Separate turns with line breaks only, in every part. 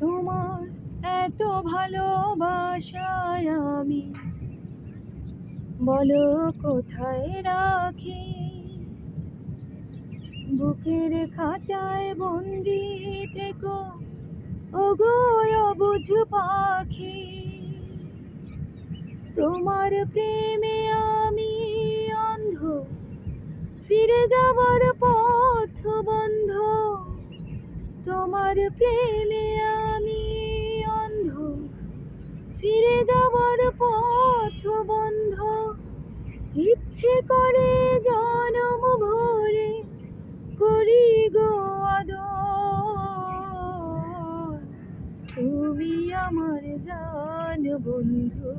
তোমার এত ভালোবাসায় আমি বলো কোথায় রাখি। বুকের খাঁচায় বন্দি থেকো ওগো অবুঝ পাখি। তোমার প্রেমে আমি অন্ধ, ফিরে যাবার পথ বন্ধ। তোমার প্রেমে আমি অন্ধ, ফিরে যাবার পথ বন্ধ। ইচ্ছে করে জনম ভরে করি গো আদর। তুমি আমার জান বন্ধু,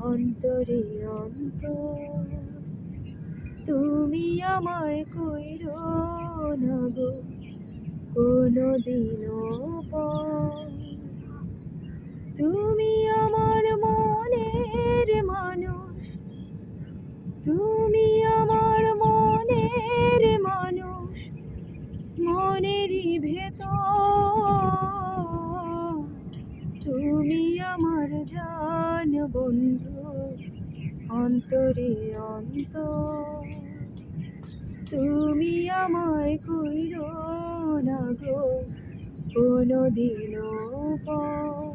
অন্তরে অন্তর। তুমি আমায় কইরো না গো কোনদিনও পর। তুমি আমার মনের মানুষ, তুমি আমার মনের মানুষ, মনেরই ভেতর। তুমি আমার জান বন্ধু, অন্তরে অন্তর। তুমি আমায় কইরো না গো কোনদিনও পর।